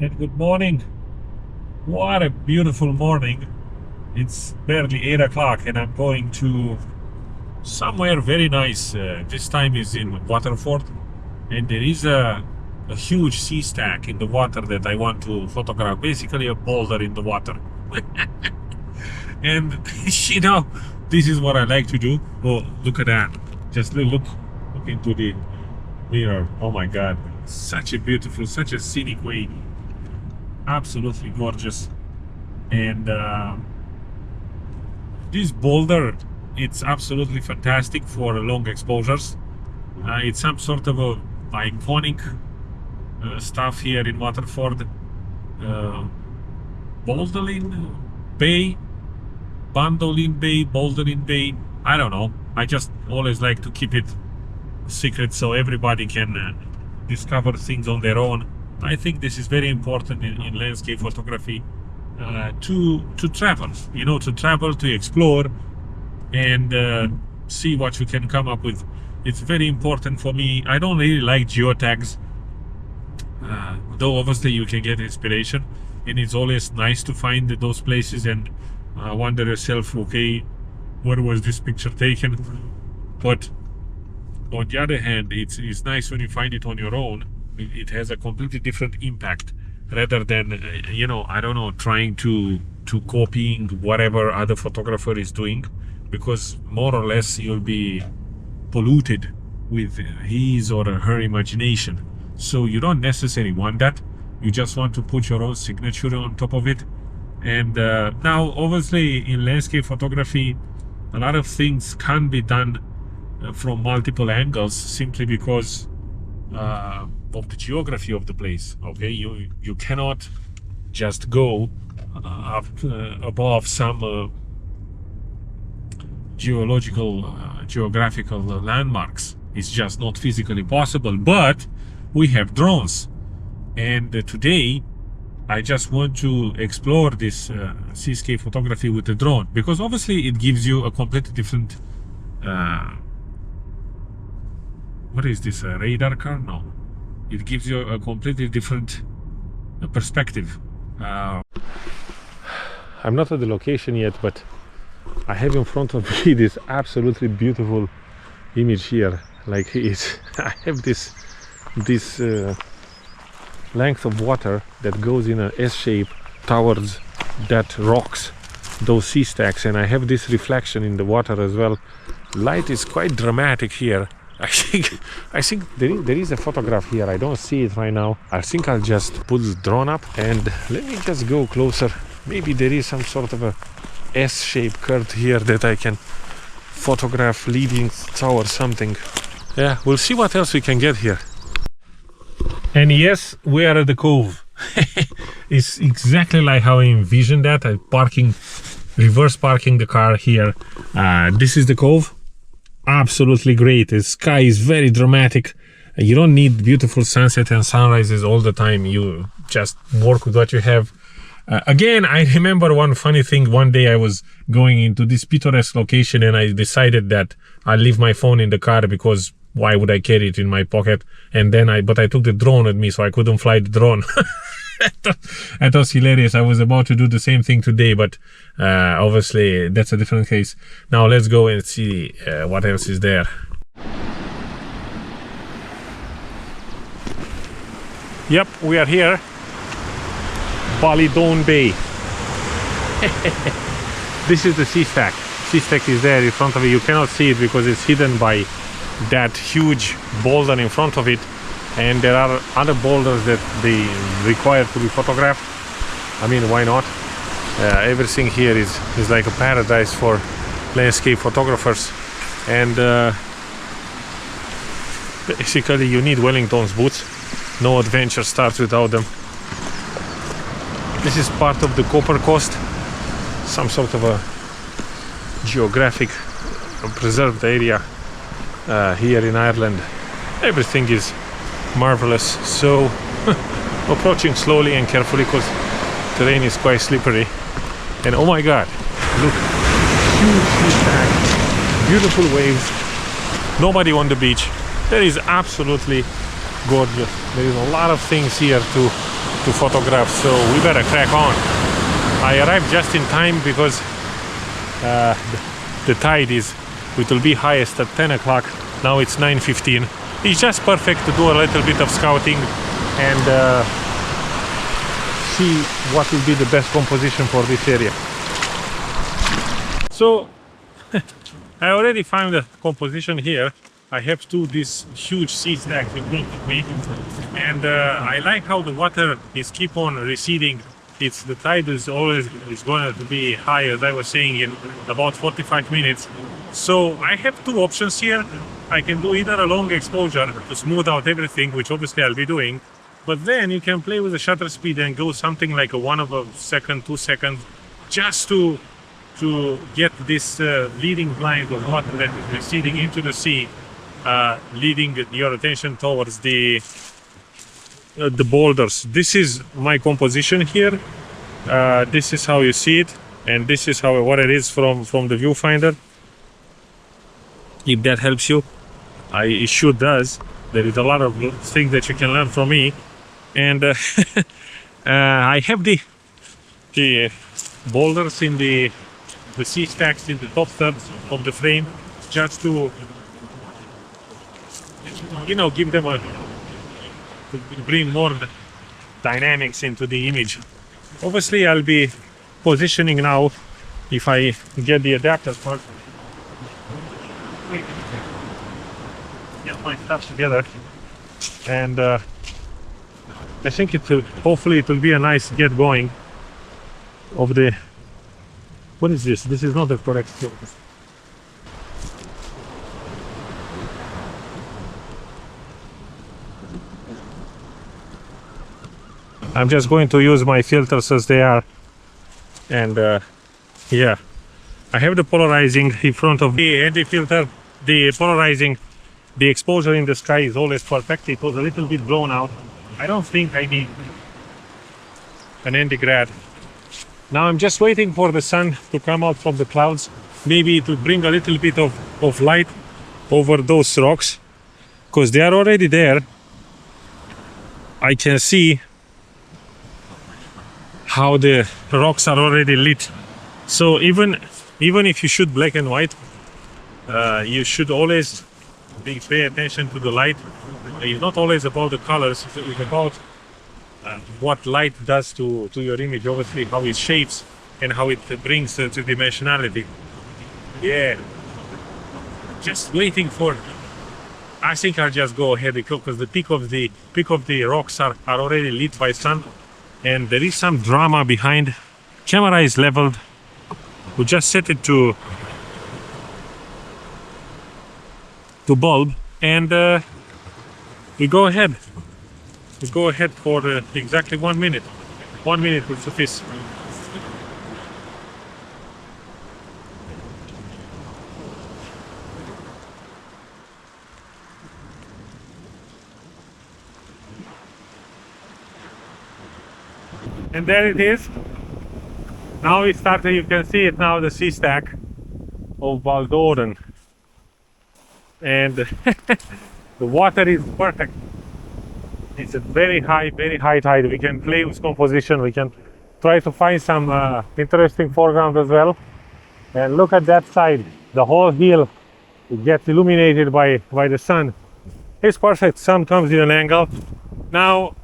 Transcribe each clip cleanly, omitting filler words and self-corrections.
and good morning. What a beautiful morning. It's barely 8 o'clock and I'm going to somewhere very nice. This time is in Waterford, and there is a huge sea stack in the water that I want to photograph. Basically a boulder in the water. And you know, this is what I like to do. Oh, look at that. Just look into the mirror. Oh my God. Such a beautiful, such a scenic way. Absolutely gorgeous. And this boulder, it's absolutely fantastic for long exposures. It's some sort of a iconic stuff here in Waterford. Baldyline Bay, Baldyline Bay, Baldyline Bay. I don't know. I just always like to keep it secret so everybody can discover things on their own. I think this is very important in landscape photography, to travel, to travel, to explore, and see what you can come up with. It's very important for me. I don't really like geotags, though obviously you can get inspiration, and it's always nice to find those places and wonder yourself, okay, where was this picture taken? But on the other hand, it's nice when you find it on your own. It has a completely different impact rather than I don't know, trying to copying whatever other photographer is doing, because more or less you'll be polluted with his or her imagination. So you don't necessarily want that. You just want to put your own signature on top of it. And now obviously in landscape photography a lot of things can be done from multiple angles, simply because of the geography of the place. Okay, you cannot just go up above some geographical landmarks. It's just not physically possible. But we have drones, and today I just want to explore this seascape photography with the drone, because obviously it gives you a completely different what is this, a radar car? No, it gives you a completely different perspective. I'm not at the location yet, but I have in front of me this absolutely beautiful image here. Like I have this length of water that goes in an S shape towards that rocks, those sea stacks, and I have this reflection in the water as well. Light is quite dramatic here. I think there is a photograph here. I don't see it right now. I think I'll just put the drone up and let me just go closer. Maybe there is some sort of a S-shaped curve here that I can photograph leading towards something. Yeah, we'll see what else we can get here. And yes, we are at the cove. It's exactly like how I envisioned that. I'm reverse parking the car here. This is the cove. Absolutely great. The sky is very dramatic. You don't need beautiful sunset and sunrises all the time. You just work with what you have. Again, I remember one funny thing. One day I was going into this picturesque location and I decided that I'll leave my phone in the car, because why would I carry it in my pocket? And then I took the drone with me, so I couldn't fly the drone. That was hilarious. I was about to do the same thing today, but obviously that's a different case. Now let's go and see what else is there. Yep, we are here. Ballydowane Bay. This is the sea stack. Sea stack is there in front of you. You cannot see it because it's hidden by that huge boulder in front of it. And there are other boulders that they require to be photographed. I mean, why not? Everything here is like a paradise for landscape photographers. And basically you need Wellington's boots. No adventure starts without them. This is part of the Copper Coast, some sort of a geographic preserved area here in Ireland. Everything is marvelous. So approaching slowly and carefully because terrain is quite slippery. And oh my God, look, huge sea stack, beautiful waves, nobody on the beach. That is absolutely gorgeous. There is a lot of things here to to photograph, so we better crack on. I arrived just in time because the tide it will be highest at 10 o'clock. Now it's 9:15. It's just perfect to do a little bit of scouting and see what will be the best composition for this area. So I already found the composition here. I have this huge sea stacks in front of me, and I like how the water is keep on receding. The tide is always going to be high, as I was saying, in about 45 minutes. So I have two options here. I can do either a long exposure to smooth out everything, which obviously I'll be doing, but then you can play with the shutter speed and go something like a 1 second, 2 seconds, just to get this leading blind of water that is receding into the sea, leading your attention towards the boulders. This is my composition here. This is how you see it, and this is what it is from the viewfinder. If that helps you, it sure does. There is a lot of things that you can learn from me, and I have the boulders in the sea stacks in the top third of the frame, just to give them to bring more dynamics into the image. Obviously I'll be positioning now, if I get the adapter part, get my stuff together, and I think hopefully it will be a nice get going of the. What is this? This is not the correct focus. I'm just going to use my filters as they are, and yeah, I have the polarizing in front of the ND filter. The polarizing, the exposure in the sky is always perfect. It was a little bit blown out. I don't think I need an ND grad. Now I'm just waiting for the sun to come out from the clouds. Maybe it will bring a little bit of light over those rocks, because they are already there. I can see how the rocks are already lit. So even if you shoot black and white, you should always pay attention to the light. It's not always about the colors, it's about what light does to your image, obviously how it shapes and how it brings two-dimensionality. Yeah, just waiting for. I think I'll just go ahead because the peak of the rocks are already lit by sun, and there is some drama behind. Camera is leveled. We just set it to bulb, and we go ahead. We go ahead for exactly 1 minute. 1 minute will suffice. And there it is. Now we started, you can see it now, the sea stack of Ballydowane. And the water is perfect. It's a very high tide. We can play with composition. We can try to find some interesting foreground as well. And look at that side. The whole hill gets illuminated by the sun. It's perfect. Sun comes in an angle. Now,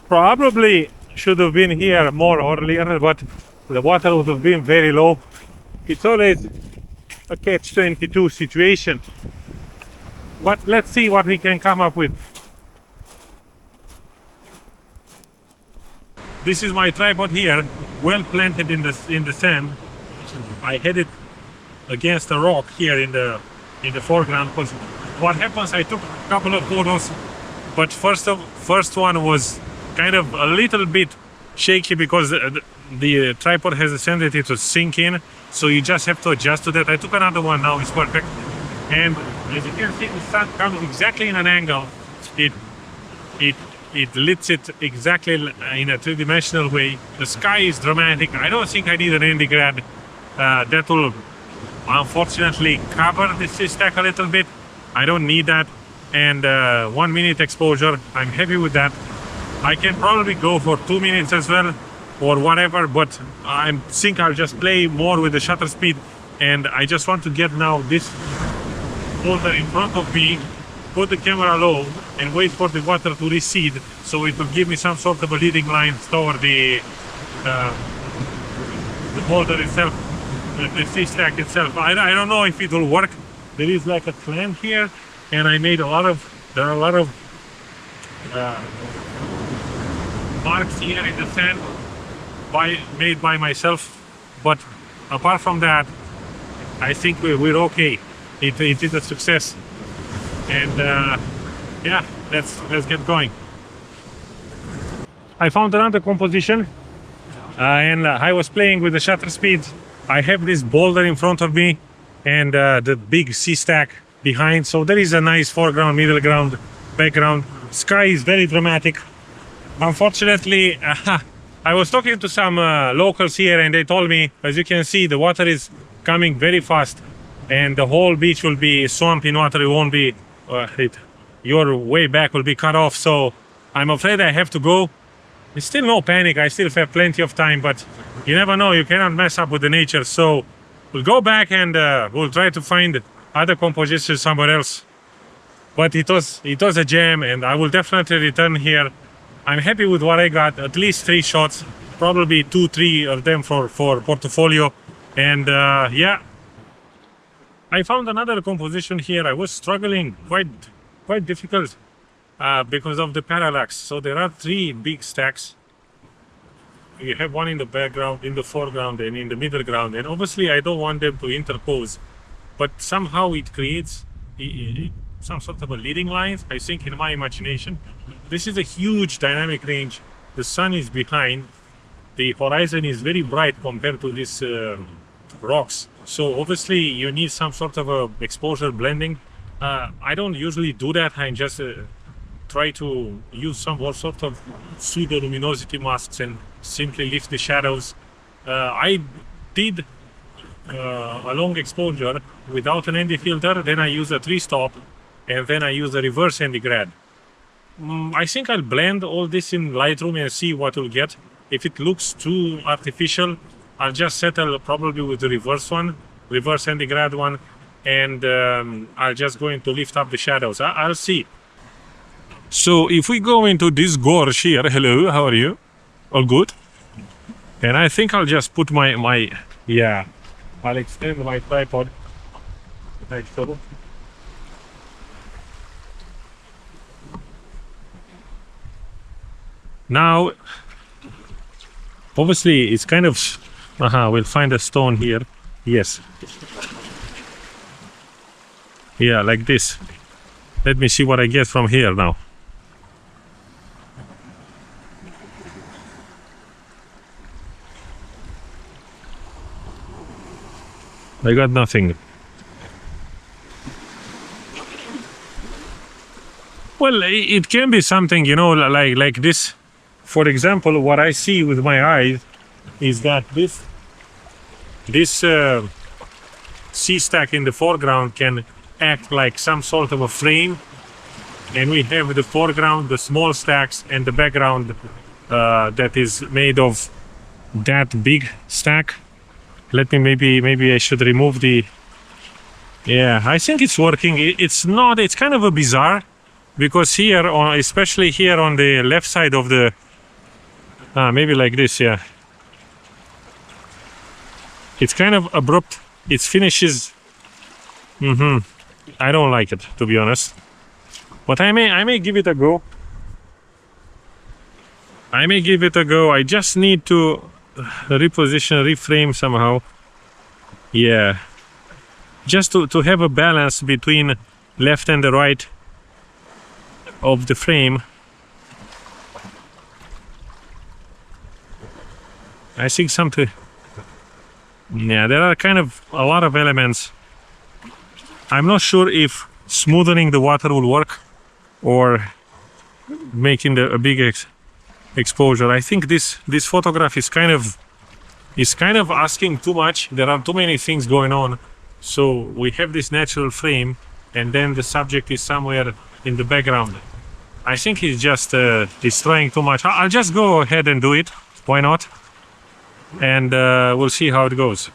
probably should have been here more earlier, but the water would have been very low. It's always a catch-22 situation. But let's see what we can come up with. This is my tripod here, well planted in the sand. I had it against a rock here in the foreground. Because what happens, I took a couple of photos, but first one was kind of a little bit shaky because the tripod has a tendency to sink in, so you just have to adjust to that. I took another one, now it's perfect, and as you can see, the sun comes exactly in an angle. It lits it exactly in a three-dimensional way. The sky is dramatic. I don't think I need an ND grad. That will unfortunately cover the sea stack a little bit. I don't need that. And 1 minute exposure, I'm happy with that. I can probably go for 2 minutes as well or whatever, but I think I'll just play more with the shutter speed. And I just want to get now this boulder in front of me, put the camera low and wait for the water to recede, so it will give me some sort of a leading line toward the boulder itself, the sea stack itself. I don't know if it will work. There is like a clamp here, and I made there are a lot of marks here in the sand made by myself, but apart from that, I think we're okay. It is a success, and yeah, let's get going. I found another composition, and I was playing with the shutter speed. I have this boulder in front of me and the big sea stack behind, so there is a nice foreground, middle ground, background. Sky is very dramatic. Unfortunately, I was talking to some locals here, and they told me, as you can see, the water is coming very fast and the whole beach will be swamped in water. It won't be your way back will be cut off, so I'm afraid I have to go. There's still no panic, I still have plenty of time, but you never know, you cannot mess up with the nature. So we'll go back and we'll try to find other compositions somewhere else. But it was a jam, and I will definitely return here. I'm happy with what I got, at least 3 shots, probably 2-3 of them for portfolio. And yeah, I found another composition here. I was struggling, quite difficult because of the parallax. So there are 3 big stacks. You have one in the background, in the foreground, and in the middle ground. And obviously I don't want them to interpose, but somehow it creates some sort of a leading line, I think, in my imagination. This is a huge dynamic range. The sun is behind. The horizon is very bright compared to these rocks. So obviously you need some sort of a exposure blending. I don't usually do that. I just try to use some sort of pseudo luminosity masks and simply lift the shadows. I did a long exposure without an ND filter, then I use a 3-stop, and then I use a reverse ND grad. I think I'll blend all this in Lightroom and see what we'll get. If it looks too artificial, I'll just settle probably with the reverse ND grad one, and I'll just going to lift up the shadows. I'll see. So if we go into this gorge here, hello, how are you? All good? And I think I'll just put yeah, I'll extend my tripod. Now, obviously, it's kind of... we'll find a stone here. Yes. Yeah, like this. Let me see what I get from here now. I got nothing. Well, it can be something, you know, like this. For example, what I see with my eyes is that this sea stack in the foreground can act like some sort of a frame, and we have the foreground, the small stacks, and the background that is made of that big stack. Let me maybe I should remove the... Yeah, I think it's working. It's not, it's kind of a bizarre, because here, especially here on the left side of the... maybe like this, yeah. It's kind of abrupt. It finishes... I don't like it, to be honest. But I may give it a go. I just need to reposition, reframe somehow. Yeah. Just to have a balance between left and the right of the frame. I think something... Yeah, there are kind of a lot of elements. I'm not sure if smoothing the water will work or making a big exposure. I think this photograph is kind of asking too much. There are too many things going on. So we have this natural frame, and then the subject is somewhere in the background. I think he's just destroying too much. I'll just go ahead and do it. Why not? And we'll see how it goes.